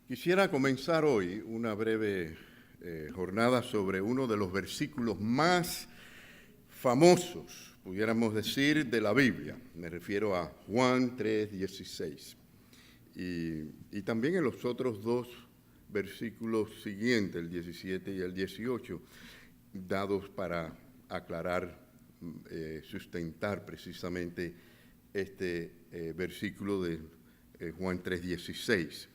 Quisiera comenzar hoy una breve jornada sobre uno de los versículos más famosos, pudiéramos decir, de la Biblia. Me refiero a Juan 3:16. Y también en los otros dos versículos siguientes, el 17 y el 18, dados para aclarar, sustentar precisamente este versículo de Juan 3:16.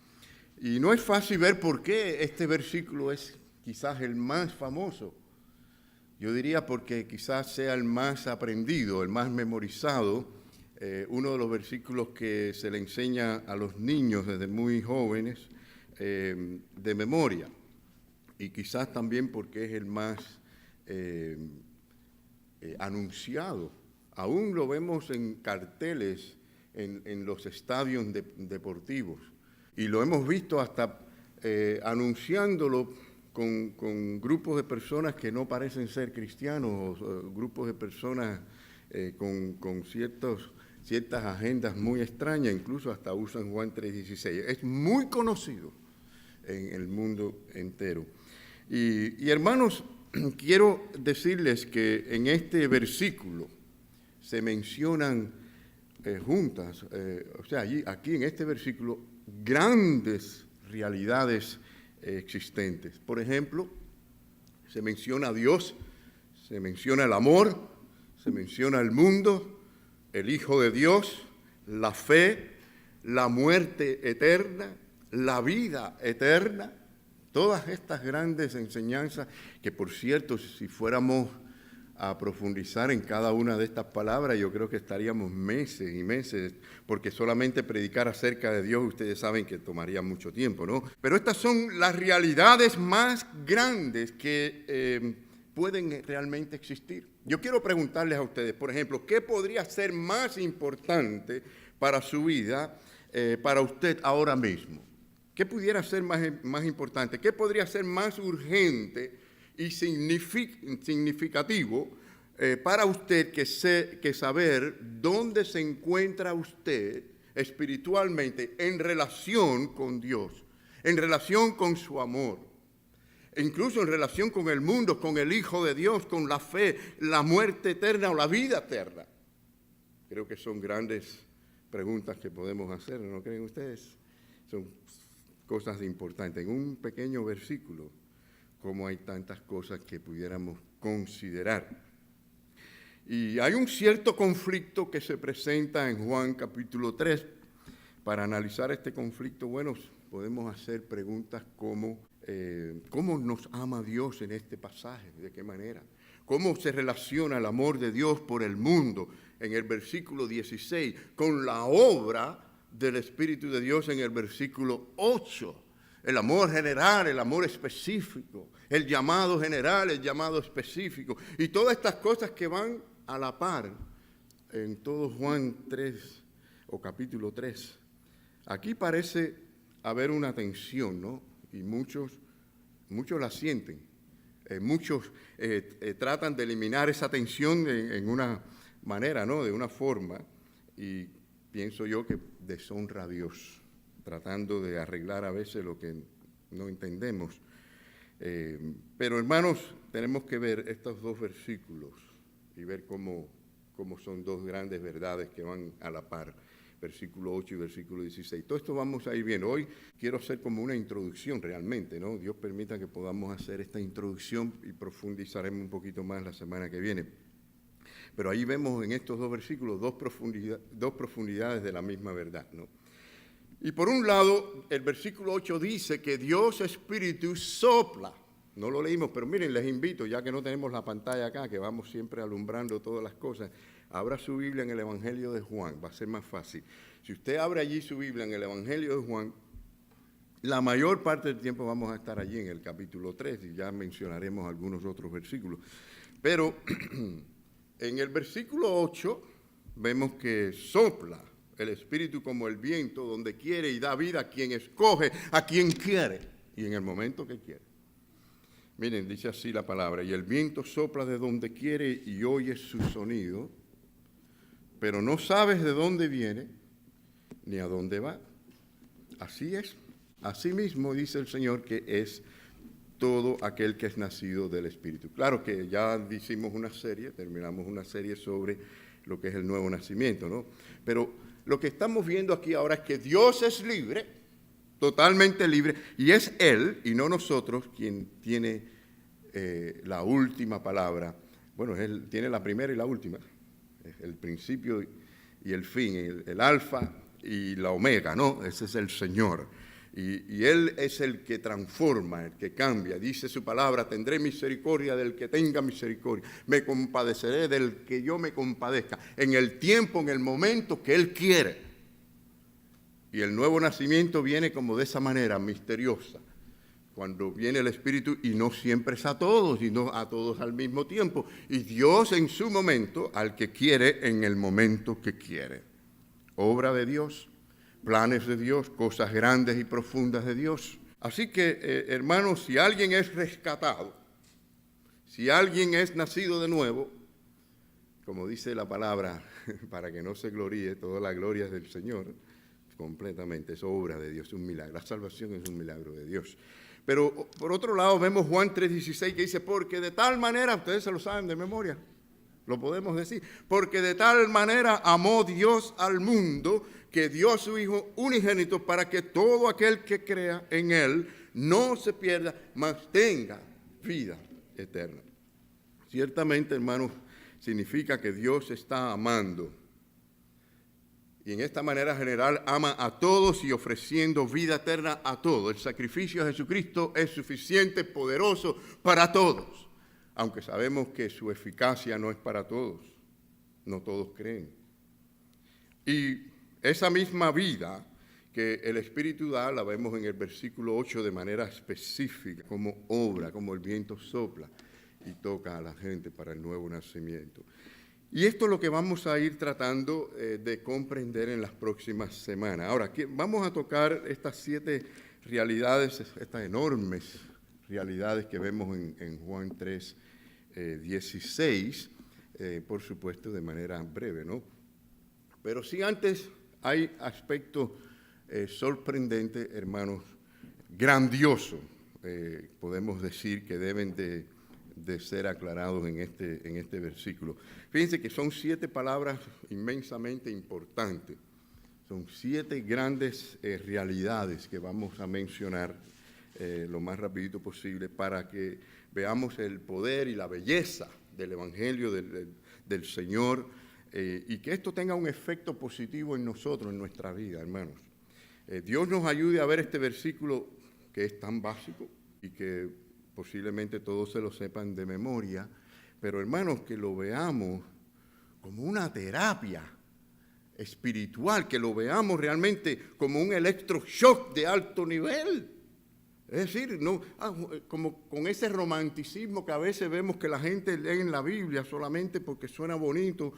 Y no es fácil ver por qué este versículo es quizás el más famoso. Yo diría porque quizás sea el más aprendido, el más memorizado, uno de los versículos que se le enseña a los niños desde muy jóvenes de memoria. Y quizás también porque es el más anunciado. Aún lo vemos en carteles en los estadios deportivos. Y lo hemos visto hasta anunciándolo con grupos de personas que no parecen ser cristianos, o grupos de personas con ciertas agendas muy extrañas, incluso hasta usan Juan 3:16. Es muy conocido en el mundo entero. Y hermanos, quiero decirles que en este versículo se mencionan juntas, o sea, aquí en este versículo, grandes realidades existentes. Por ejemplo, se menciona a Dios, se menciona el amor, se menciona el mundo, el Hijo de Dios, la fe, la muerte eterna, la vida eterna. Todas estas grandes enseñanzas que, por cierto, si fuéramos a profundizar en cada una de estas palabras, yo creo que estaríamos meses y meses, porque solamente predicar acerca de Dios, ustedes saben que tomaría mucho tiempo, ¿no? Pero estas son las realidades más grandes que pueden realmente existir. Yo quiero preguntarles a ustedes, por ejemplo, ¿qué podría ser más importante para su vida, para usted ahora mismo? ¿Qué pudiera ser más importante? ¿Qué podría ser más urgente y significativo para usted que saber dónde se encuentra usted espiritualmente en relación con Dios, en relación con su amor, e incluso en relación con el mundo, con el Hijo de Dios, con la fe, la muerte eterna o la vida eterna? Creo que son grandes preguntas que podemos hacer, ¿no creen ustedes? Son cosas importantes. En un pequeño versículo, como hay tantas cosas que pudiéramos considerar. Y hay un cierto conflicto que se presenta en Juan capítulo 3. Para analizar este conflicto, bueno, podemos hacer preguntas como ¿cómo nos ama Dios en este pasaje? ¿De qué manera? ¿Cómo se relaciona el amor de Dios por el mundo en el versículo 16 con la obra del Espíritu de Dios en el versículo 8? El amor general, el amor específico, el llamado general, el llamado específico. Y todas estas cosas que van a la par en todo Juan 3 o capítulo 3. Aquí parece haber una tensión, ¿no? Y muchos la sienten. Muchos tratan de eliminar esa tensión en una manera, ¿no? De una forma. Y pienso yo que deshonra a Dios, tratando de arreglar a veces lo que no entendemos. Pero hermanos, tenemos que ver estos dos versículos y ver cómo son dos grandes verdades que van a la par, versículo 8 y versículo 16. Todo esto vamos a ir viendo. Hoy quiero hacer como una introducción realmente, ¿no? Dios permita que podamos hacer esta introducción y profundizaremos un poquito más la semana que viene. Pero ahí vemos en estos dos versículos dos profundidades de la misma verdad, ¿no? Y por un lado, el versículo 8 dice que Dios Espíritu sopla. No lo leímos, pero miren, les invito, ya que no tenemos la pantalla acá, que vamos siempre alumbrando todas las cosas, abra su Biblia en el Evangelio de Juan, va a ser más fácil. Si usted abre allí su Biblia en el Evangelio de Juan, la mayor parte del tiempo vamos a estar allí en el capítulo 3 y ya mencionaremos algunos otros versículos. Pero en el versículo 8 vemos que sopla el Espíritu como el viento, donde quiere y da vida a quien escoge, a quien quiere y en el momento que quiere. Miren, dice así la palabra: y el viento sopla de donde quiere y oyes su sonido, pero no sabes de dónde viene ni a dónde va. Así es Asimismo dice el Señor que es todo aquel que es nacido del Espíritu. Claro que ya hicimos una serie, terminamos una serie sobre lo que es el nuevo nacimiento, ¿no? Pero lo que estamos viendo aquí ahora es que Dios es libre, totalmente libre, y es Él y no nosotros quien tiene la última palabra. Bueno, Él tiene la primera y la última, el principio y el fin, el alfa y la omega, ¿no? Ese es el Señor. Y Él es el que transforma, el que cambia. Dice su palabra, tendré misericordia del que tenga misericordia. Me compadeceré del que yo me compadezca. En el tiempo, en el momento que Él quiere. Y el nuevo nacimiento viene como de esa manera, misteriosa. Cuando viene el Espíritu, y no siempre es a todos, y no a todos al mismo tiempo. Y Dios en su momento, al que quiere, en el momento que quiere. Obra de Dios, planes de Dios, cosas grandes y profundas de Dios. Así que, hermanos, si alguien es rescatado, si alguien es nacido de nuevo, como dice la palabra, para que no se gloríe, toda la gloria es del Señor, completamente, es obra de Dios, es un milagro. La salvación es un milagro de Dios. Pero por otro lado vemos Juan 3:16 que dice, porque de tal manera, ustedes se lo saben de memoria, lo podemos decir, porque de tal manera amó Dios al mundo que dio a su Hijo unigénito para que todo aquel que crea en Él no se pierda, mas tenga vida eterna. Ciertamente, hermanos, significa que Dios está amando. Y en esta manera general ama a todos y ofreciendo vida eterna a todos. El sacrificio de Jesucristo es suficiente, poderoso para todos. Aunque sabemos que su eficacia no es para todos. No todos creen. Y esa misma vida que el Espíritu da, la vemos en el versículo 8 de manera específica, como obra, como el viento sopla y toca a la gente para el nuevo nacimiento. Y esto es lo que vamos a ir tratando de comprender en las próximas semanas. Ahora, vamos a tocar estas 7 realidades, estas enormes realidades que vemos en Juan 3, 16, por supuesto de manera breve, ¿no? Pero sí antes hay aspectos sorprendentes, hermanos, grandiosos, podemos decir que deben de ser aclarados en este versículo. Fíjense que son 7 palabras inmensamente importantes. Son 7 grandes realidades que vamos a mencionar lo más rapidito posible para que veamos el poder y la belleza del Evangelio del Señor y que esto tenga un efecto positivo en nosotros, en nuestra vida, hermanos. Dios nos ayude a ver este versículo que es tan básico y que posiblemente todos se lo sepan de memoria, pero hermanos, que lo veamos como una terapia espiritual, que lo veamos realmente como un electroshock de alto nivel. Es decir, no, como con ese romanticismo que a veces vemos que la gente lee en la Biblia solamente porque suena bonito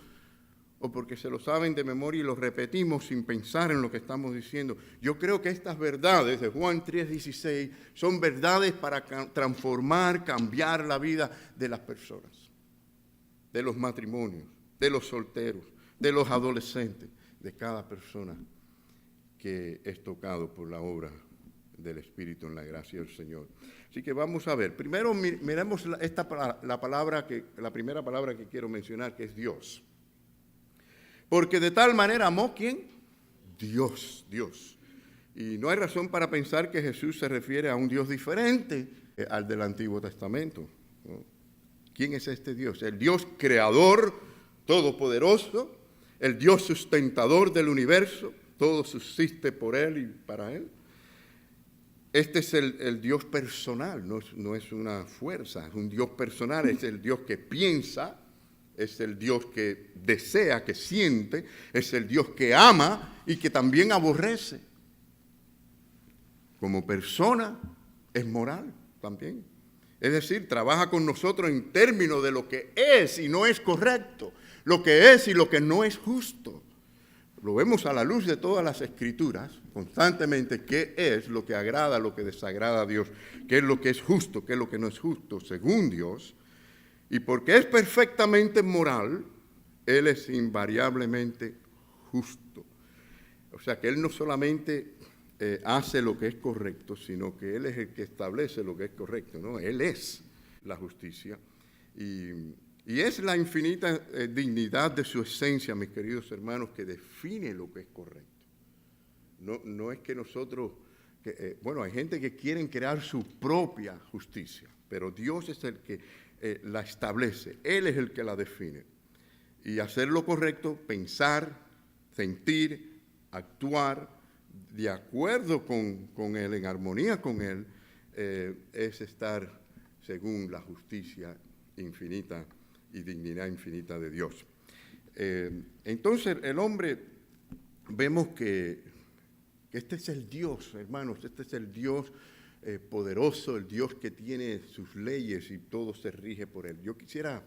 o porque se lo saben de memoria y lo repetimos sin pensar en lo que estamos diciendo. Yo creo que estas verdades de Juan 3:16 son verdades para transformar, cambiar la vida de las personas, de los matrimonios, de los solteros, de los adolescentes, de cada persona que es tocado por la obra del Espíritu en la gracia del Señor. Así que vamos a ver. Primero miremos la primera palabra que quiero mencionar, que es Dios. Porque de tal manera amó, ¿quién? Dios. Y no hay razón para pensar que Jesús se refiere a un Dios diferente al del Antiguo Testamento, ¿no? ¿Quién es este Dios? El Dios creador, todopoderoso, el Dios sustentador del universo, todo subsiste por Él y para Él. Este es el Dios personal, no es una fuerza, es un Dios personal, es el Dios que piensa, es el Dios que desea, que siente, es el Dios que ama y que también aborrece. Como persona es moral también. Es decir, trabaja con nosotros en términos de lo que es y no es correcto, lo que es y lo que no es justo. Lo vemos a la luz de todas las Escrituras, constantemente, qué es lo que agrada, lo que desagrada a Dios, qué es lo que es justo, qué es lo que no es justo, según Dios. Y porque es perfectamente moral, Él es invariablemente justo. O sea que Él no solamente hace lo que es correcto, sino que Él es el que establece lo que es correcto, ¿no? Él es la justicia. Y es la infinita dignidad de su esencia, mis queridos hermanos, que define lo que es correcto. No es que nosotros, hay gente que quiere crear su propia justicia, pero Dios es el que la establece, Él es el que la define. Y hacer lo correcto, pensar, sentir, actuar de acuerdo con Él, en armonía con Él, es estar según la justicia infinita y dignidad infinita de Dios. Entonces el hombre, vemos que este es el Dios, hermanos, este es el Dios poderoso, el Dios que tiene sus leyes y todo se rige por Él. Yo quisiera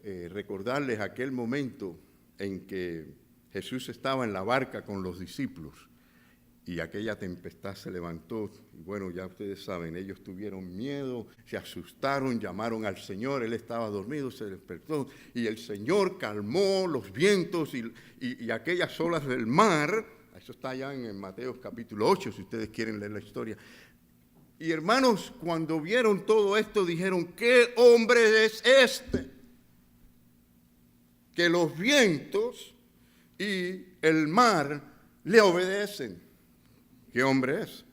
recordarles aquel momento en que Jesús estaba en la barca con los discípulos y aquella tempestad se levantó. Y bueno, ya ustedes saben, ellos tuvieron miedo, se asustaron, llamaron al Señor, Él estaba dormido, se despertó y el Señor calmó los vientos y aquellas olas del mar. Eso está allá en Mateo capítulo 8, si ustedes quieren leer la historia. Y hermanos, cuando vieron todo esto, dijeron, ¿qué hombre es este? Que los vientos y el mar le obedecen. ¿Qué hombre es?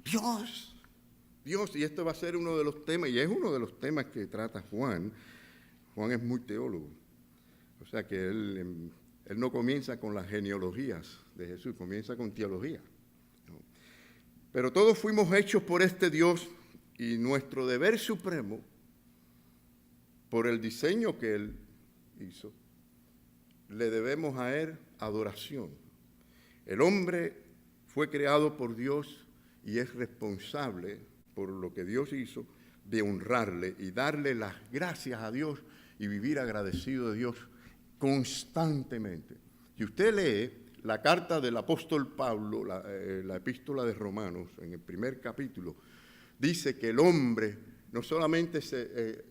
Dios. Dios, y esto va a ser uno de los temas, y es uno de los temas que trata Juan. Juan es muy teólogo. O sea que él no comienza con las genealogías de Jesús, comienza con teología. ¿No? Pero todos fuimos hechos por este Dios y nuestro deber supremo, por el diseño que Él hizo, le debemos a Él adoración. El hombre fue creado por Dios y es responsable por lo que Dios hizo de honrarle y darle las gracias a Dios y vivir agradecido de Dios constantemente. Si usted lee la carta del apóstol Pablo, la epístola de Romanos, en el primer capítulo, dice que el hombre no solamente se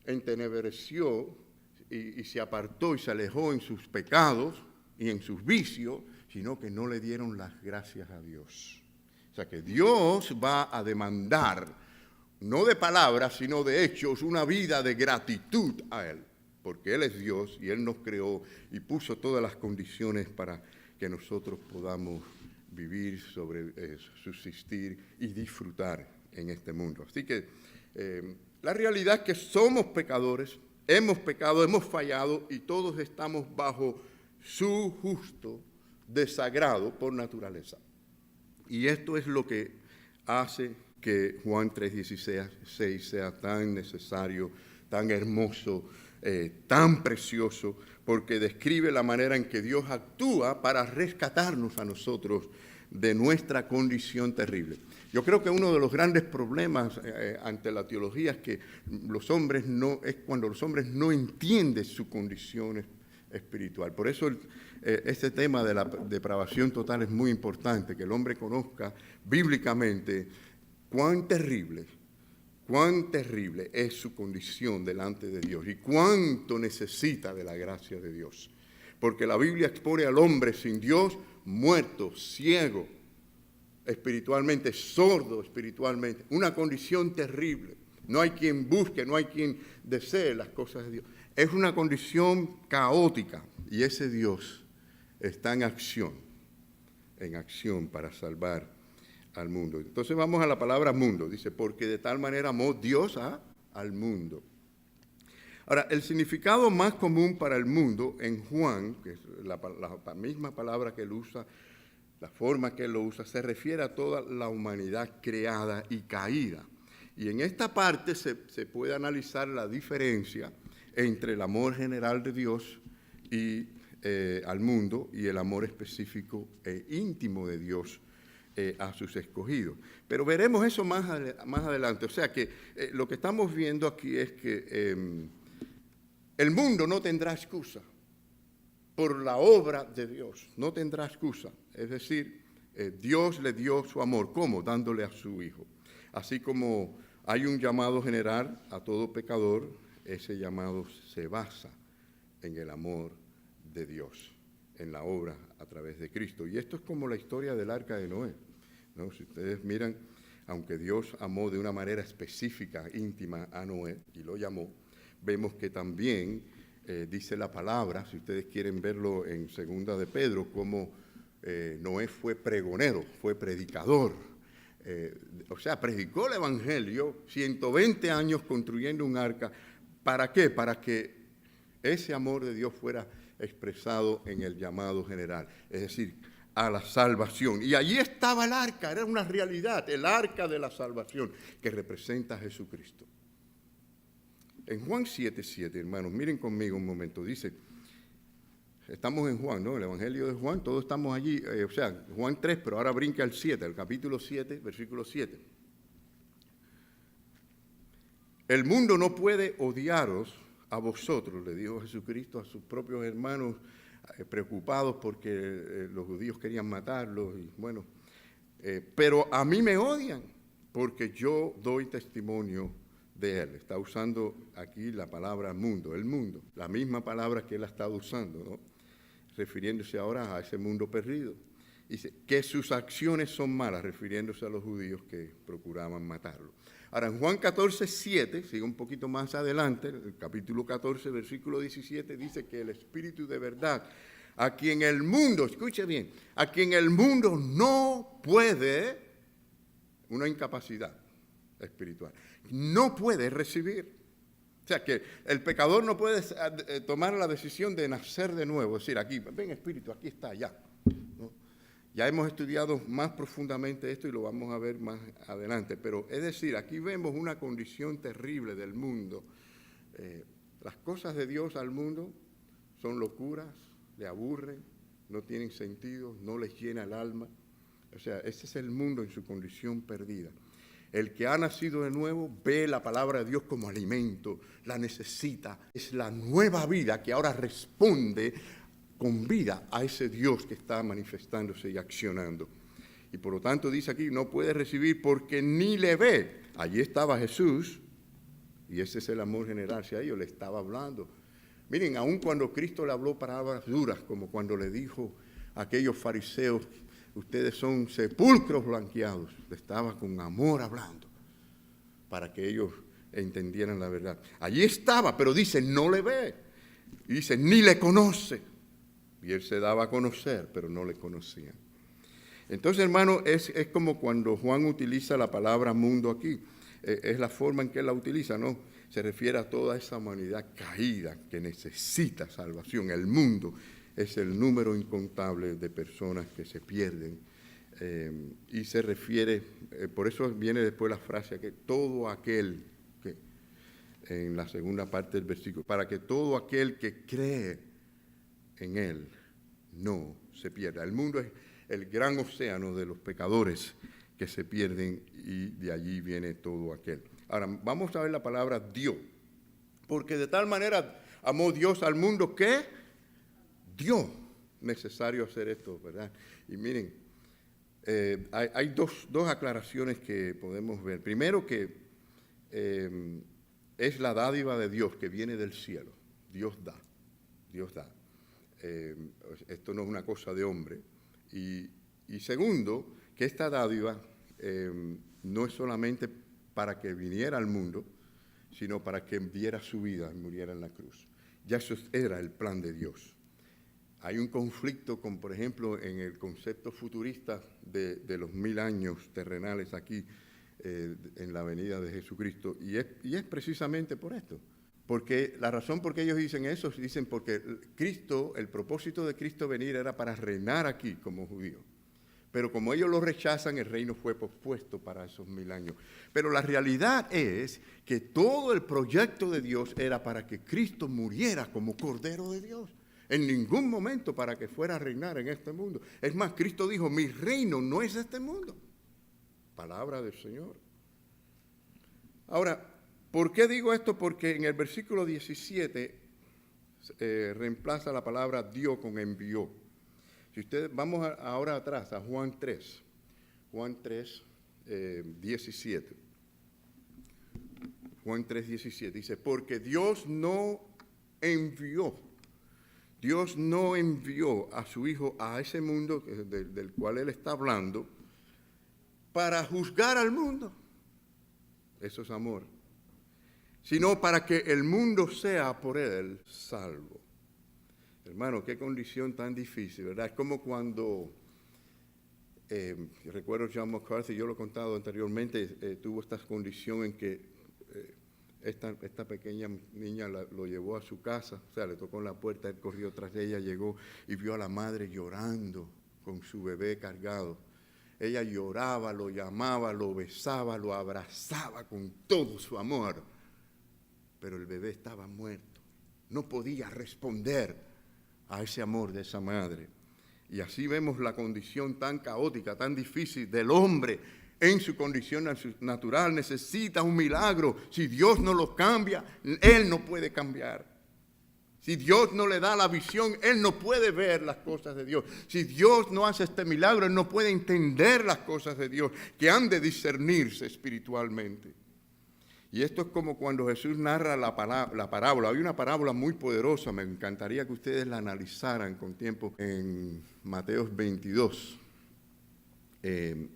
entenebreció y se apartó y se alejó en sus pecados y en sus vicios, sino que no le dieron las gracias a Dios. O sea que Dios va a demandar, no de palabras, sino de hechos, una vida de gratitud a Él, porque Él es Dios y Él nos creó y puso todas las condiciones para que nosotros podamos vivir, subsistir y disfrutar en este mundo. Así que la realidad es que somos pecadores, hemos pecado, hemos fallado y todos estamos bajo su justo desagrado por naturaleza. Y esto es lo que hace que Juan 3:16 sea tan necesario, tan hermoso, tan precioso, porque describe la manera en que Dios actúa para rescatarnos a nosotros de nuestra condición terrible. Yo creo que uno de los grandes problemas ante la teología es que cuando los hombres no entienden su condición espiritual. Por eso este tema de la depravación total es muy importante, que el hombre conozca bíblicamente cuán terrible es su condición delante de Dios y cuánto necesita de la gracia de Dios. Porque la Biblia expone al hombre sin Dios muerto, ciego espiritualmente, sordo espiritualmente, una condición terrible. No hay quien busque, no hay quien desee las cosas de Dios. Es una condición caótica y ese Dios está en acción para salvar al mundo. Entonces vamos a la palabra mundo. Dice, porque de tal manera amó Dios al mundo. Ahora, el significado más común para el mundo en Juan, que es la misma palabra que él usa, la forma que él lo usa, se refiere a toda la humanidad creada y caída. Y en esta parte se puede analizar la diferencia entre el amor general de Dios y al mundo y el amor específico e íntimo de Dios a sus escogidos. Pero veremos eso más adelante. O sea que lo que estamos viendo aquí es que el mundo no tendrá excusa por la obra de Dios, no tendrá excusa. Es decir, Dios le dio su amor. ¿Cómo? Dándole a su Hijo. Así como hay un llamado general a todo pecador, ese llamado se basa en el amor de Dios, en la obra a través de Cristo. Y esto es como la historia del arca de Noé. ¿no? Si ustedes miran, aunque Dios amó de una manera específica, íntima a Noé y lo llamó, vemos que también dice la palabra, si ustedes quieren verlo en Segunda de Pedro, como Noé fue pregonero, fue predicador. O sea, predicó el Evangelio 120 años construyendo un arca. ¿Para qué? Para que ese amor de Dios fuera expresado en el llamado general, es decir, a la salvación. Y allí estaba el arca, era una realidad, el arca de la salvación que representa a Jesucristo. En Juan 7:7, hermanos, miren conmigo un momento, dice, estamos en Juan, ¿no? El Evangelio de Juan, todos estamos allí, o sea, Juan 3, pero ahora brinca al 7, el capítulo 7, versículo 7. El mundo no puede odiaros a vosotros, le dijo Jesucristo a sus propios hermanos, preocupados porque los judíos querían matarlos, y bueno, pero a mí me odian porque yo doy testimonio de él. Está usando aquí la palabra mundo, el mundo, la misma palabra que él ha estado usando, ¿no? Refiriéndose ahora a ese mundo perdido. Dice que sus acciones son malas, refiriéndose a los judíos que procuraban matarlo. Ahora, en Juan 14:7, sigue un poquito más adelante, el capítulo 14, versículo 17, dice que el Espíritu de verdad, a quien el mundo, escuche bien, a quien el mundo no puede, una incapacidad espiritual, no puede recibir. O sea, que el pecador no puede tomar la decisión de nacer de nuevo, es decir, aquí, ven Espíritu, aquí está, ya, ¿no? Ya hemos estudiado más profundamente esto y lo vamos a ver más adelante, pero es decir, aquí vemos una condición terrible del mundo. Las cosas de Dios al mundo son locuras, le aburren, no tienen sentido, no les llena el alma. O sea, ese es el mundo en su condición perdida. El que ha nacido de nuevo ve la palabra de Dios como alimento, la necesita. Es la nueva vida que ahora responde con vida a ese Dios que está manifestándose y accionando. Y por lo tanto dice aquí, no puede recibir porque ni le ve. Allí estaba Jesús, y ese es el amor general, si a ellos le estaba hablando. Miren, aun cuando Cristo le habló palabras duras, como cuando le dijo a aquellos fariseos, ustedes son sepulcros blanqueados, le estaba con amor hablando, para que ellos entendieran la verdad. Allí estaba, pero dice, no le ve. Y dice, ni le conoce. Y él se daba a conocer, pero no le conocían. Entonces, hermano, es como cuando Juan utiliza la palabra mundo aquí. Es la forma en que él la utiliza, ¿no? Se refiere a toda esa humanidad caída que necesita salvación. El mundo es el número incontable de personas que se pierden. Y se refiere, por eso viene después la frase, que todo aquel, que en la segunda parte del versículo, para que todo aquel que cree en él no se pierda. El mundo es el gran océano de los pecadores que se pierden y de allí viene todo aquel. Ahora, vamos a ver la palabra Dios, porque de tal manera amó Dios al mundo que dio necesario hacer esto, ¿verdad? Y miren, hay dos aclaraciones que podemos ver. Primero que es la dádiva de Dios que viene del cielo. Dios da, Dios da. Esto no es una cosa de hombre. Y segundo, que esta dádiva no es solamente para que viniera al mundo, sino para que diera su vida y muriera en la cruz. Ya eso era el plan de Dios. Hay un conflicto con, por ejemplo, en el concepto futurista de los 1000 años terrenales aquí en la venida de Jesucristo, y es precisamente por esto. Porque la razón por qué ellos dicen eso, dicen porque Cristo, el propósito de Cristo venir era para reinar aquí como judío. Pero como ellos lo rechazan, el reino fue pospuesto para esos 1000 años. Pero la realidad es que todo el proyecto de Dios era para que Cristo muriera como Cordero de Dios. En ningún momento para que fuera a reinar en este mundo. Es más, Cristo dijo, mi reino no es este mundo. Palabra del Señor. Ahora, ¿por qué digo esto? Porque en el versículo 17 reemplaza la palabra dio con envió. Si ustedes, vamos ahora atrás a Juan 3, 17. Juan 3, 17 dice, porque Dios no envió a su Hijo a ese mundo del cual Él está hablando para juzgar al mundo. Eso es amor. Sino para que el mundo sea por él salvo. Hermano, qué condición tan difícil, ¿verdad? Es como cuando, recuerdo John MacArthur, yo lo he contado anteriormente, tuvo esta condición en que esta pequeña niña lo llevó a su casa, o sea, le tocó en la puerta, él corrió tras ella, llegó y vio a la madre llorando con su bebé cargado. Ella lloraba, lo llamaba, lo besaba, lo abrazaba con todo su amor, pero el bebé estaba muerto, no podía responder a ese amor de esa madre. Y así vemos la condición tan caótica, tan difícil del hombre en su condición natural. Necesita un milagro. Si Dios no lo cambia, él no puede cambiar. Si Dios no le da la visión, él no puede ver las cosas de Dios. Si Dios no hace este milagro, él no puede entender las cosas de Dios, que han de discernirse espiritualmente. Y esto es como cuando Jesús narra la parábola. Hay una parábola muy poderosa, me encantaría que ustedes la analizaran con tiempo, en Mateo 22.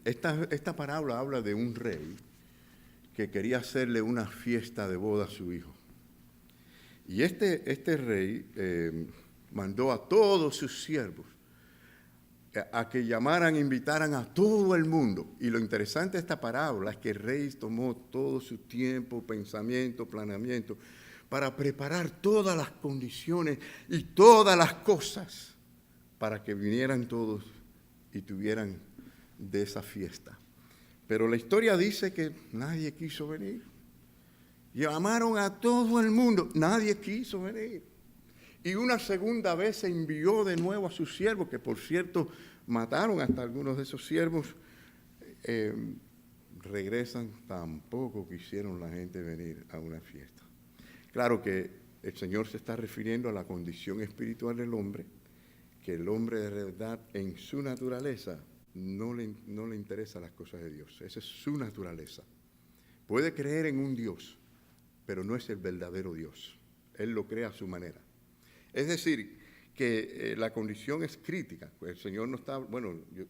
Esta parábola habla de un rey que quería hacerle una fiesta de boda a su hijo. Y este rey mandó a todos sus siervos a que llamaran, invitaran a todo el mundo. Y lo interesante de esta parábola es que el rey tomó todo su tiempo, pensamiento, planeamiento, para preparar todas las condiciones y todas las cosas para que vinieran todos y tuvieran de esa fiesta. Pero la historia dice que nadie quiso venir. Llamaron a todo el mundo, nadie quiso venir. Y una segunda vez se envió de nuevo a sus siervos, que por cierto mataron hasta algunos de esos siervos. Regresan, tampoco quisieron la gente venir a una fiesta. Claro que el Señor se está refiriendo a la condición espiritual del hombre, que el hombre de verdad en su naturaleza no le interesan las cosas de Dios. Esa es su naturaleza. Puede creer en un Dios, pero no es el verdadero Dios. Él lo crea a su manera. Es decir, que la condición es crítica. Pues el Señor no está,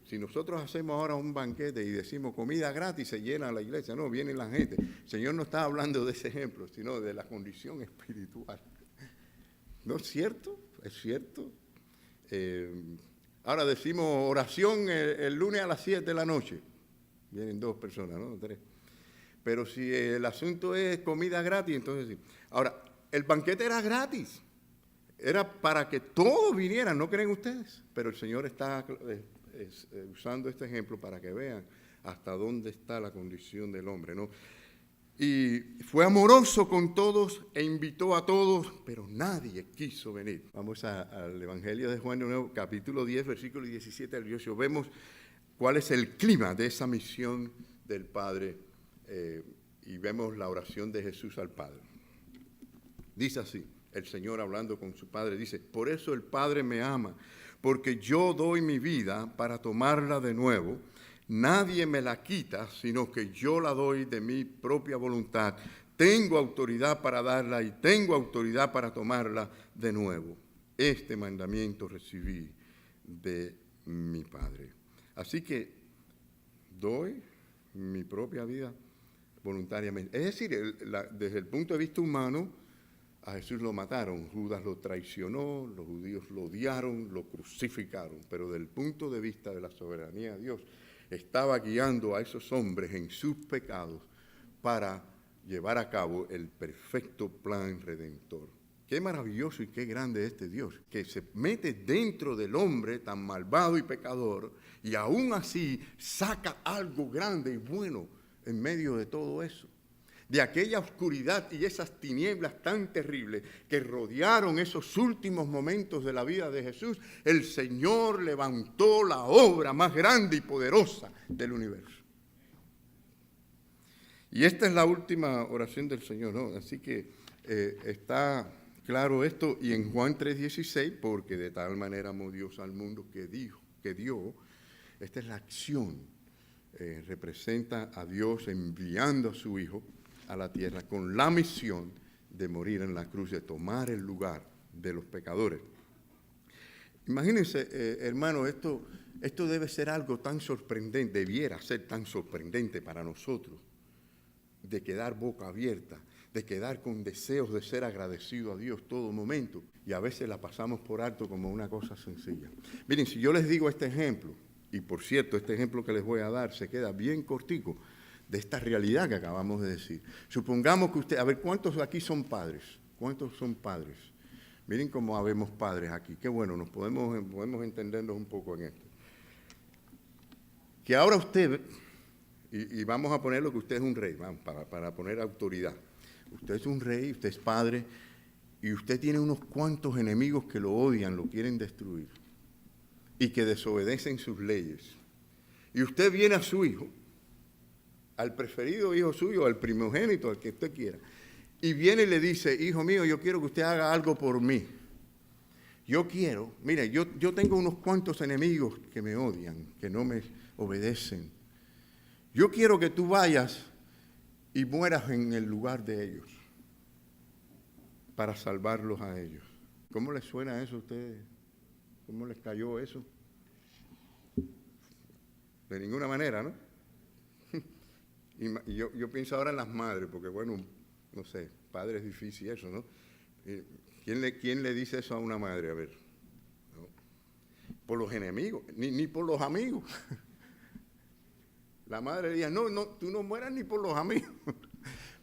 si nosotros hacemos ahora un banquete y decimos comida gratis, se llena la iglesia, no, viene la gente. El Señor no está hablando de ese ejemplo, sino de la condición espiritual. ¿No es cierto? Es cierto. Ahora decimos oración el lunes a las 7 de la noche. Vienen 2 personas, ¿no? 3. Pero si el asunto es comida gratis, entonces sí. Ahora, el banquete era gratis. Era para que todos vinieran, ¿no creen ustedes? Pero el Señor está usando este ejemplo para que vean hasta dónde está la condición del hombre, ¿no? Y fue amoroso con todos e invitó a todos, pero nadie quiso venir. Vamos al Evangelio de Juan de nuevo, capítulo 10, versículo 17 al 18. Vemos cuál es el clima de esa misión del Padre y vemos la oración de Jesús al Padre. Dice así. El Señor hablando con su Padre dice: por eso el Padre me ama, porque yo doy mi vida para tomarla de nuevo. Nadie me la quita, sino que yo la doy de mi propia voluntad. Tengo autoridad para darla y tengo autoridad para tomarla de nuevo. Este mandamiento recibí de mi Padre. Así que doy mi propia vida voluntariamente. Es decir, desde el punto de vista humano, a Jesús lo mataron, Judas lo traicionó, los judíos lo odiaron, lo crucificaron. Pero desde el punto de vista de la soberanía de Dios, estaba guiando a esos hombres en sus pecados para llevar a cabo el perfecto plan redentor. Qué maravilloso y qué grande es este Dios, que se mete dentro del hombre tan malvado y pecador y aún así saca algo grande y bueno en medio de todo eso. De aquella oscuridad y esas tinieblas tan terribles que rodearon esos últimos momentos de la vida de Jesús, el Señor levantó la obra más grande y poderosa del universo. Y esta es la última oración del Señor, ¿no? Así que está claro esto. Y en Juan 3:16, porque de tal manera amó Dios al mundo que dio, esta es la acción, representa a Dios enviando a su Hijo a la tierra con la misión de morir en la cruz, de tomar el lugar de los pecadores. Imagínense, hermano, esto debe ser algo tan sorprendente, debiera ser tan sorprendente para nosotros, de quedar boca abierta, de quedar con deseos de ser agradecido a Dios todo momento, y a veces la pasamos por alto como una cosa sencilla. Miren, si yo les digo este ejemplo, y por cierto, este ejemplo que les voy a dar se queda bien cortico de esta realidad que acabamos de decir. Supongamos que usted, a ver, ¿cuántos aquí son padres? ¿Cuántos son padres? Miren cómo habemos padres aquí. Qué bueno, nos podemos entendernos un poco en esto. Que ahora usted, y vamos a ponerlo que usted es un rey, vamos, para poner autoridad. Usted es un rey, usted es padre, y usted tiene unos cuantos enemigos que lo odian, lo quieren destruir, y que desobedecen sus leyes. Y usted viene a su hijo, al preferido hijo suyo, al primogénito, al que usted quiera, y viene y le dice, hijo mío, yo quiero que usted haga algo por mí. Yo quiero, mire, yo tengo unos cuantos enemigos que me odian, que no me obedecen. Yo quiero que tú vayas y mueras en el lugar de ellos, para salvarlos a ellos. ¿Cómo les suena eso a ustedes? ¿Cómo les cayó eso? De ninguna manera, ¿no? Y yo pienso ahora en las madres, porque bueno, no sé, padre es difícil eso, ¿no? ¿Quién le dice eso a una madre? A ver, ¿no? Por los enemigos, ni por los amigos. La madre dice, no, tú no mueras ni por los amigos.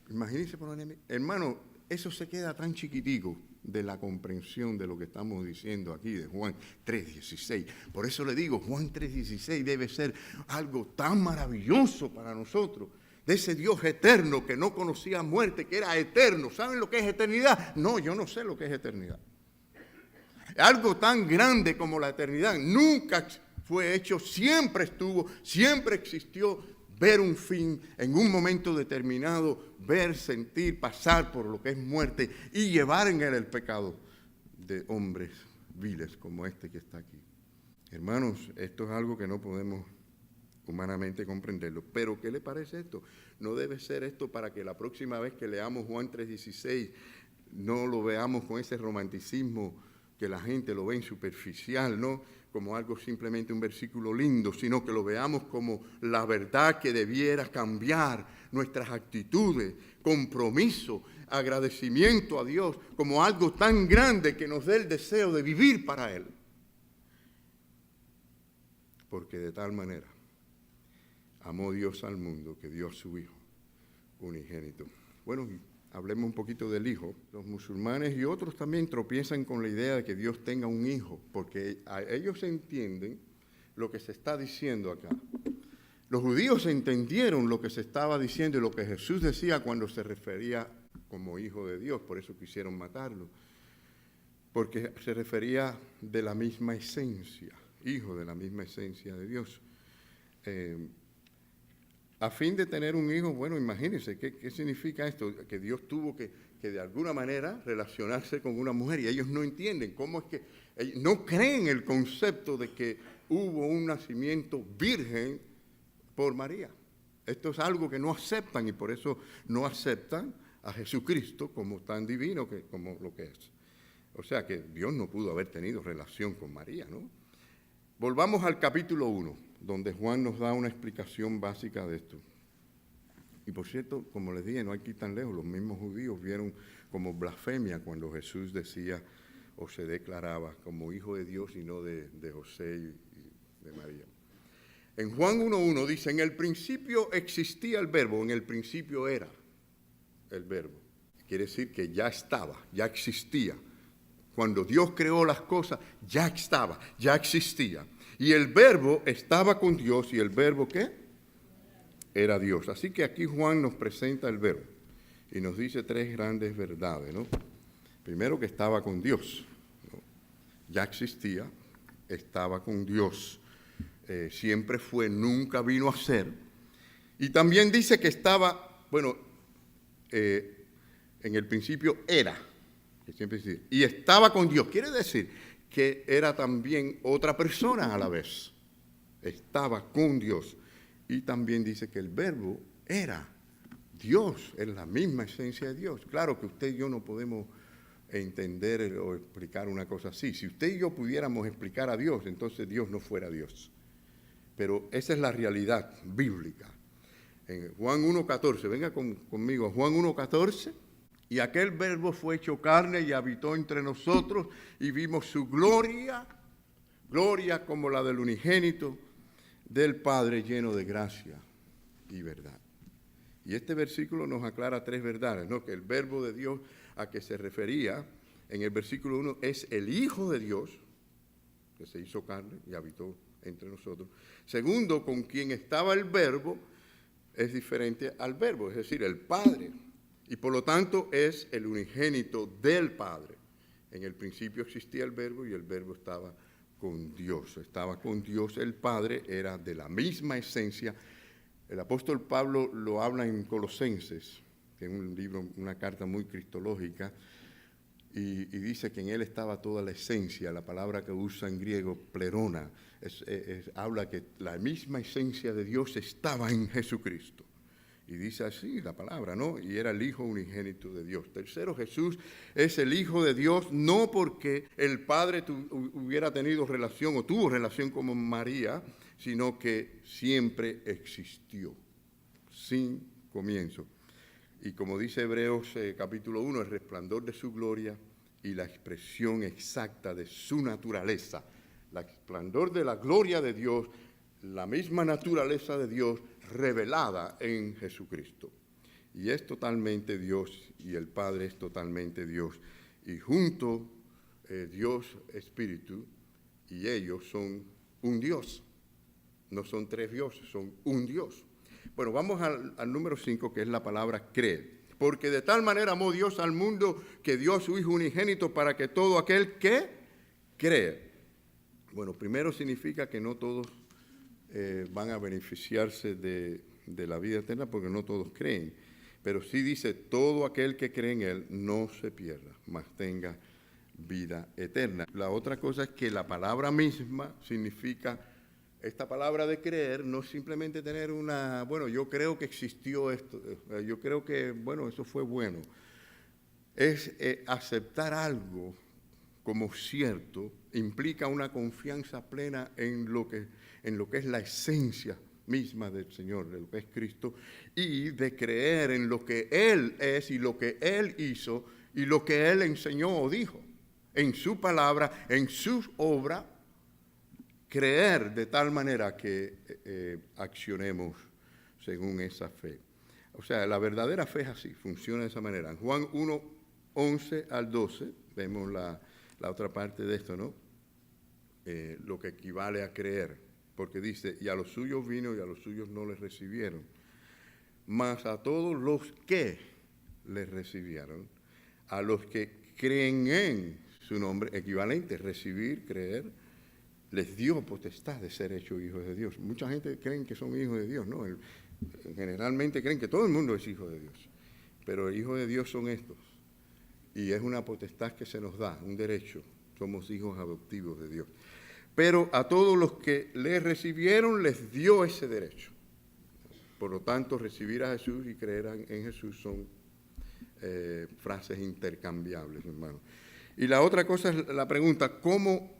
Imagínense por los enemigos. Hermano, eso se queda tan chiquitico de la comprensión de lo que estamos diciendo aquí de Juan 3:16. Por eso le digo, Juan 3:16 debe ser algo tan maravilloso para nosotros, de ese Dios eterno que no conocía muerte, que era eterno. ¿Saben lo que es eternidad? No, yo no sé lo que es eternidad. Algo tan grande como la eternidad nunca fue hecho, siempre estuvo, siempre existió. Ver un fin en un momento determinado, ver, sentir, pasar por lo que es muerte y llevar en él el pecado de hombres viles como este que está aquí. Hermanos, esto es algo que no podemos humanamente comprenderlo. Pero, ¿qué le parece esto? No debe ser esto para que la próxima vez que leamos Juan 3:16 no lo veamos con ese romanticismo que la gente lo ve en superficial, ¿no? Como algo simplemente un versículo lindo, sino que lo veamos como la verdad que debiera cambiar nuestras actitudes, compromiso, agradecimiento a Dios, como algo tan grande que nos dé el deseo de vivir para Él. Porque de tal manera amó Dios al mundo que dio a su Hijo unigénito. Bueno, hablemos un poquito del hijo. Los musulmanes y otros también tropiezan con la idea de que Dios tenga un hijo, porque ellos entienden lo que se está diciendo acá. Los judíos entendieron lo que se estaba diciendo y lo que Jesús decía cuando se refería como hijo de Dios, por eso quisieron matarlo, porque se refería de la misma esencia, hijo de la misma esencia de Dios. A fin de tener un hijo, bueno, imagínense, ¿qué significa esto? Que Dios tuvo que de alguna manera relacionarse con una mujer y ellos no entienden cómo es que, ellos no creen el concepto de que hubo un nacimiento virgen por María. Esto es algo que no aceptan y por eso no aceptan a Jesucristo como tan divino como lo que es. O sea que Dios no pudo haber tenido relación con María, ¿no? Volvamos al capítulo 1, donde Juan nos da una explicación básica de esto. Y por cierto, como les dije, no hay que ir tan lejos, los mismos judíos vieron como blasfemia cuando Jesús decía o se declaraba como hijo de Dios y no de José y de María. En Juan 1:1 dice, en el principio existía el verbo, en el principio era el verbo. Quiere decir que ya estaba, ya existía. Cuando Dios creó las cosas, ya estaba, ya existía. Y el verbo estaba con Dios, y el verbo, ¿qué? Era Dios. Así que aquí Juan nos presenta el verbo y nos dice tres grandes verdades, ¿no? Primero, que estaba con Dios, ¿no? Ya existía, estaba con Dios. Siempre fue, nunca vino a ser. Y también dice que estaba, bueno, en el principio era, que siempre dice, y estaba con Dios. Quiere decir que era también otra persona a la vez. Estaba con Dios. Y también dice que el verbo era Dios, es la misma esencia de Dios. Claro que usted y yo no podemos entender o explicar una cosa así. Si usted y yo pudiéramos explicar a Dios, entonces Dios no fuera Dios. Pero esa es la realidad bíblica. En Juan 1.14, venga conmigo, Juan 1.14, y aquel verbo fue hecho carne y habitó entre nosotros y vimos su gloria, gloria como la del unigénito del Padre, lleno de gracia y verdad. Y este versículo nos aclara tres verdades, ¿no? Que el verbo de Dios a que se refería en el versículo 1 es el Hijo de Dios, que se hizo carne y habitó entre nosotros. Segundo, con quien estaba el verbo es diferente al verbo, es decir, el Padre. Y por lo tanto es el unigénito del Padre. En el principio existía el verbo y el verbo estaba con Dios. Estaba con Dios el Padre, era de la misma esencia. El apóstol Pablo lo habla en Colosenses, que es un libro, una carta muy cristológica, y dice que en él estaba toda la esencia. La palabra que usa en griego, plerona, habla que la misma esencia de Dios estaba en Jesucristo. Y dice así la palabra, ¿no? Y era el Hijo unigénito de Dios. Tercero, Jesús es el Hijo de Dios, no porque el Padre hubiera tenido relación o tuvo relación con María, sino que siempre existió, sin comienzo. Y como dice Hebreos capítulo 1, el resplandor de su gloria y la expresión exacta de su naturaleza. El resplandor de la gloria de Dios, la misma naturaleza de Dios revelada en Jesucristo. Y es totalmente Dios, y el Padre es totalmente Dios. Y junto Dios Espíritu y ellos son un Dios. No son tres dioses, son un Dios. Bueno, vamos al número 5, que es la palabra cree. Porque de tal manera amó Dios al mundo que dio a su Hijo unigénito para que todo aquel que cree. Bueno, primero significa que no todos van a beneficiarse de la vida eterna, porque no todos creen. Pero sí dice, todo aquel que cree en Él no se pierda, mas tenga vida eterna. La otra cosa es que la palabra misma significa... Esta palabra de creer no es simplemente tener bueno, yo creo que existió esto, yo creo que, bueno, eso fue bueno. Es aceptar algo como cierto, implica una confianza plena en lo que es la esencia misma del Señor, de lo que es Cristo, y de creer en lo que Él es y lo que Él hizo y lo que Él enseñó o dijo, en su palabra, en su obra. Creer de tal manera que accionemos según esa fe. O sea, la verdadera fe es así, funciona de esa manera. En Juan 1, 11 al 12, vemos la otra parte de esto, ¿no? Lo que equivale a creer, porque dice, y a los suyos vino y a los suyos no les recibieron, mas a todos los que les recibieron, a los que creen en su nombre, equivalente, recibir, creer, les dio potestad de ser hechos hijos de Dios. Mucha gente cree que son hijos de Dios, ¿no? Generalmente creen que todo el mundo es hijo de Dios, pero hijos de Dios son estos. Y es una potestad que se nos da, un derecho. Somos hijos adoptivos de Dios. Pero a todos los que le recibieron les dio ese derecho. Por lo tanto, recibir a Jesús y creer en Jesús son frases intercambiables, hermano. Y la otra cosa es la pregunta, ¿cómo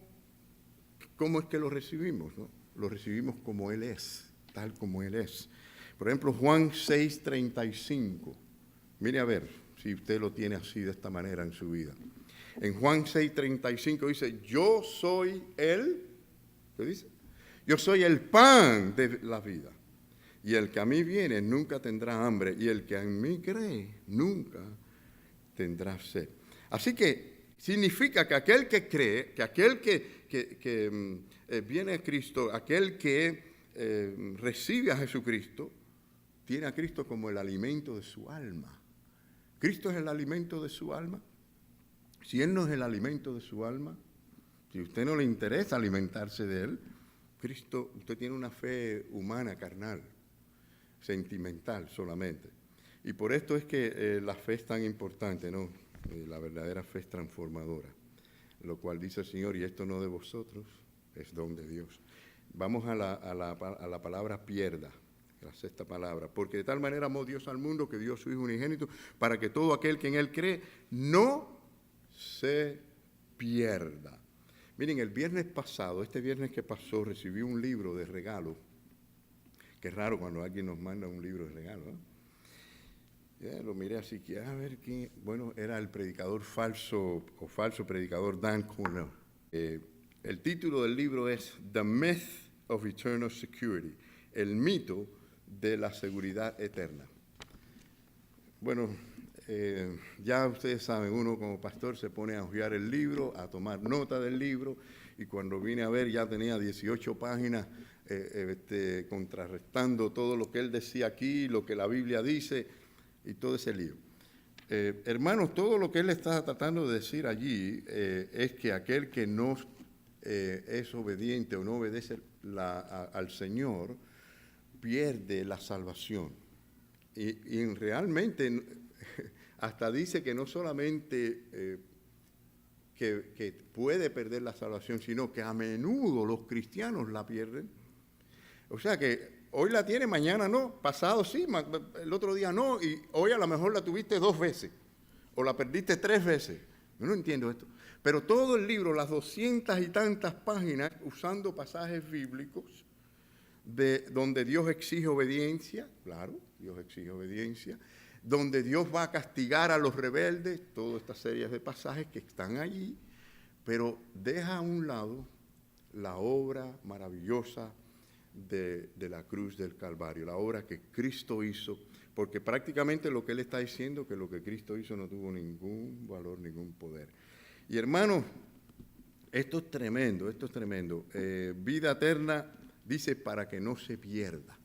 es que lo recibimos? ¿No? Lo recibimos como Él es, tal como Él es. Por ejemplo, Juan 6:35. Mire a ver si usted lo tiene así, de esta manera en su vida. En Juan 6:35 dice, yo soy ¿qué dice? Yo soy el pan de la vida. Y el que a mí viene nunca tendrá hambre, y el que en mí cree nunca tendrá sed. Así que significa que aquel que cree, que aquel que viene a Cristo, aquel que recibe a Jesucristo, tiene a Cristo como el alimento de su alma. ¿Cristo es el alimento de su alma? Si Él no es el alimento de su alma, si a usted no le interesa alimentarse de Él, Cristo, usted tiene una fe humana, carnal, sentimental solamente. Y por esto es que la fe es tan importante, ¿no? La verdadera fe es transformadora, lo cual dice el Señor, y esto no de vosotros, es don de Dios. Vamos a la palabra pierda, la sexta palabra, porque de tal manera amó Dios al mundo que dio a su Hijo unigénito para que todo aquel que en Él cree no se pierda. Miren, el viernes pasado, este viernes que pasó, recibí un libro de regalo. Qué raro cuando alguien nos manda un libro de regalo, ¿no? Ya lo miré así, que a ver quién. Bueno, era el predicador falso predicador Dan Cornell. El título del libro es The Myth of Eternal Security, el mito de la seguridad eterna. Bueno, ya ustedes saben, uno como pastor se pone a hojear el libro, a tomar nota del libro, y cuando vine a ver ya tenía 18 páginas contrarrestando todo lo que él decía aquí, lo que la Biblia dice, y todo ese lío. Hermanos, todo lo que él está tratando de decir allí es que aquel que no es obediente o no obedece al Señor pierde la salvación. Y realmente hasta dice que no solamente que puede perder la salvación, sino que a menudo los cristianos la pierden. O sea que hoy la tiene, mañana no, pasado sí, el otro día no, y hoy a lo mejor la tuviste 2 veces, o la perdiste 3 veces. Yo no entiendo esto. Pero todo el libro, las 200 y tantas páginas, usando pasajes bíblicos, donde Dios exige obediencia, claro, Dios exige obediencia, donde Dios va a castigar a los rebeldes, todas estas series de pasajes que están allí, pero deja a un lado la obra maravillosa de la cruz del Calvario, la obra que Cristo hizo, porque prácticamente lo que él está diciendo, que lo que Cristo hizo no tuvo ningún valor, ningún poder. Y hermanos, esto es tremendo, esto es tremendo. Vida eterna, dice, para que no se pierda.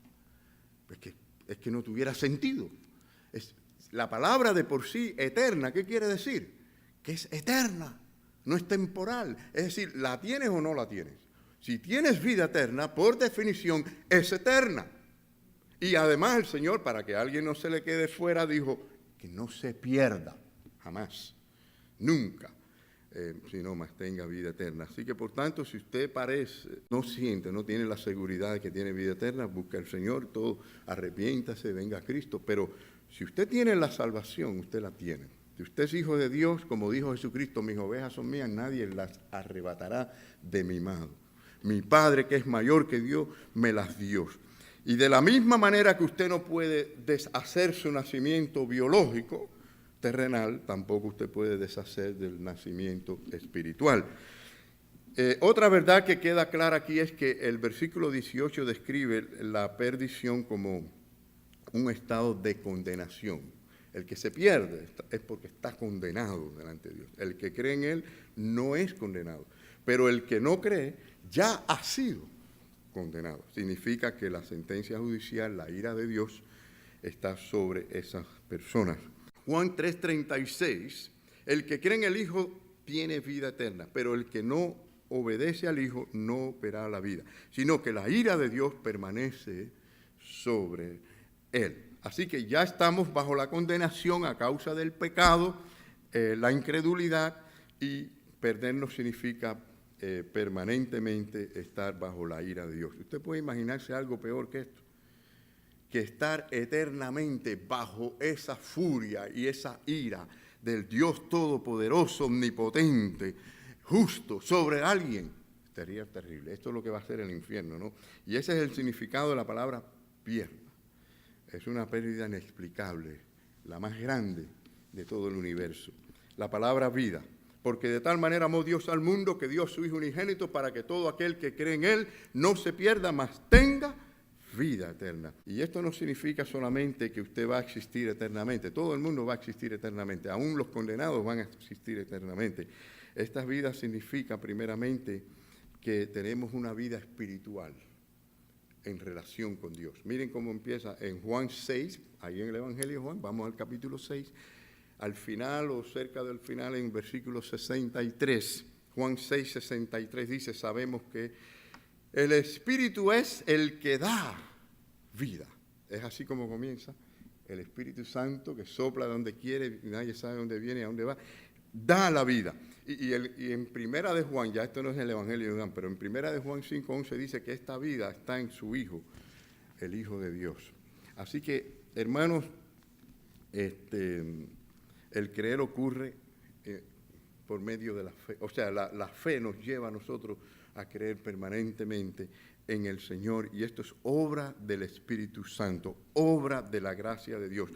Es que no tuviera sentido. La palabra de por sí, eterna, ¿qué quiere decir? Que es eterna, no es temporal. Es decir, ¿la tienes o no la tienes? Si tienes vida eterna, por definición, es eterna. Y además el Señor, para que a alguien no se le quede fuera, dijo que no se pierda, jamás, nunca, sino más tenga vida eterna. Así que, por tanto, si usted no siente, no tiene la seguridad de que tiene vida eterna, busca al Señor, todo, arrepiéntase, venga a Cristo. Pero si usted tiene la salvación, usted la tiene. Si usted es hijo de Dios, como dijo Jesucristo, mis ovejas son mías, nadie las arrebatará de mi mano. Mi Padre, que es mayor que Dios, me las dio. Y de la misma manera que usted no puede deshacer su nacimiento biológico, terrenal, tampoco usted puede deshacer del nacimiento espiritual. Otra verdad que queda clara aquí es que el versículo 18 describe la perdición como un estado de condenación. El que se pierde es porque está condenado delante de Dios. El que cree en Él no es condenado. Pero el que no cree ya ha sido condenado. Significa que la sentencia judicial, la ira de Dios, está sobre esas personas. Juan 3:36, el que cree en el Hijo tiene vida eterna, pero el que no obedece al Hijo no verá la vida, sino que la ira de Dios permanece sobre él. Así que ya estamos bajo la condenación a causa del pecado, la incredulidad, y perdernos significa permanentemente estar bajo la ira de Dios. Usted puede imaginarse algo peor que esto, que estar eternamente bajo esa furia y esa ira del Dios Todopoderoso, omnipotente, justo, sobre alguien. Sería terrible. Esto es lo que va a ser el infierno, ¿no? Y ese es el significado de la palabra pierda. Es una pérdida inexplicable, la más grande de todo el universo. La palabra vida. Porque de tal manera amó Dios al mundo que dio a su Hijo unigénito para que todo aquel que cree en Él no se pierda, mas tenga vida eterna. Y esto no significa solamente que usted va a existir eternamente. Todo el mundo va a existir eternamente. Aún los condenados van a existir eternamente. Esta vida significa primeramente que tenemos una vida espiritual en relación con Dios. Miren cómo empieza en Juan 6, ahí en el Evangelio de Juan, vamos al capítulo 6, al final o cerca del final en versículo 63, Juan 6, 63 dice, sabemos que el Espíritu es el que da vida. Es así como comienza, el Espíritu Santo que sopla donde quiere, nadie sabe dónde viene y a dónde va, da la vida. Y en Primera de Juan, ya esto no es el Evangelio de Juan, pero en Primera de Juan 5:11 dice que esta vida está en su Hijo, el Hijo de Dios. Así que, hermanos, el creer ocurre por medio de la fe. O sea, la fe nos lleva a nosotros a creer permanentemente en el Señor. Y esto es obra del Espíritu Santo, obra de la gracia de Dios.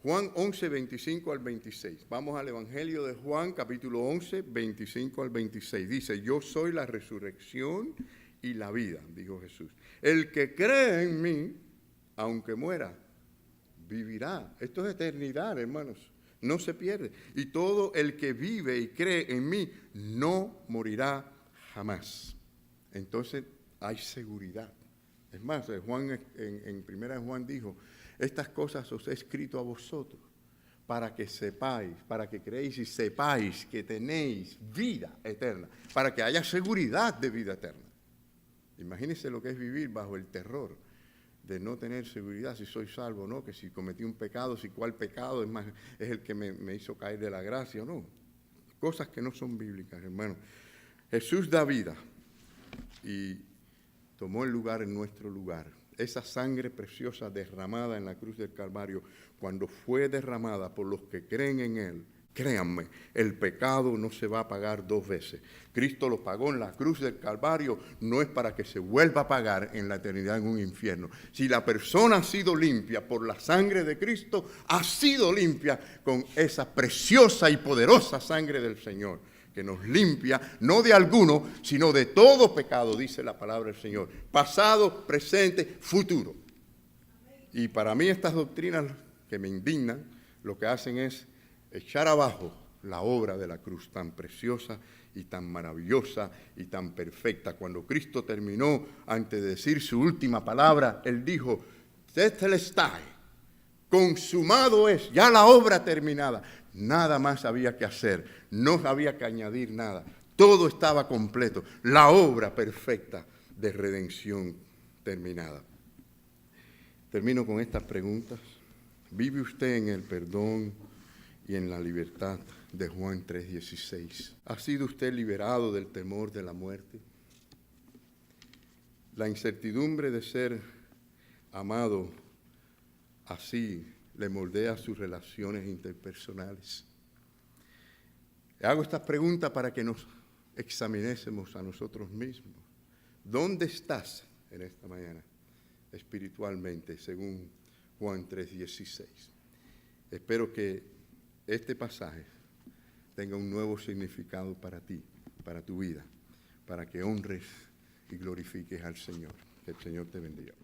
Juan 11, 25 al 26. Vamos al Evangelio de Juan, capítulo 11, 25 al 26. Dice, yo soy la resurrección y la vida, dijo Jesús. El que cree en mí, aunque muera, vivirá. Esto es eternidad, hermanos. No se pierde. Y todo el que vive y cree en mí, no morirá jamás. Entonces, hay seguridad. Es más, Juan en primera de Juan dijo, estas cosas os he escrito a vosotros para que sepáis, para que creéis y sepáis que tenéis vida eterna, para que haya seguridad de vida eterna. Imagínense lo que es vivir bajo el terror de no tener seguridad si soy salvo o no, que si cometí un pecado, si cuál pecado es el que me hizo caer de la gracia o no. Cosas que no son bíblicas, hermano. Jesús da vida y tomó el lugar en nuestro lugar. Esa sangre preciosa derramada en la cruz del Calvario, cuando fue derramada por los que creen en Él, créanme, el pecado no se va a pagar dos veces. Cristo lo pagó en la cruz del Calvario, no es para que se vuelva a pagar en la eternidad en un infierno. Si la persona ha sido limpia por la sangre de Cristo, ha sido limpia con esa preciosa y poderosa sangre del Señor, que nos limpia, no de alguno, sino de todo pecado, dice la palabra del Señor. Pasado, presente, futuro. Y para mí estas doctrinas que me indignan, lo que hacen es echar abajo la obra de la cruz tan preciosa y tan maravillosa y tan perfecta. Cuando Cristo terminó, antes de decir su última palabra, Él dijo, tetelestai, consumado es, ya la obra terminada. Nada más había que hacer, no había que añadir nada. Todo estaba completo, la obra perfecta de redención terminada. Termino con estas preguntas. ¿Vive usted en el perdón y en la libertad de Juan 3:16? ¿Ha sido usted liberado del temor de la muerte? La incertidumbre de ser amado así le moldea sus relaciones interpersonales. Hago estas preguntas para que nos examinésemos a nosotros mismos. ¿Dónde estás en esta mañana espiritualmente, según Juan 3:16? Espero que este pasaje tenga un nuevo significado para ti, para tu vida, para que honres y glorifiques al Señor. Que el Señor te bendiga.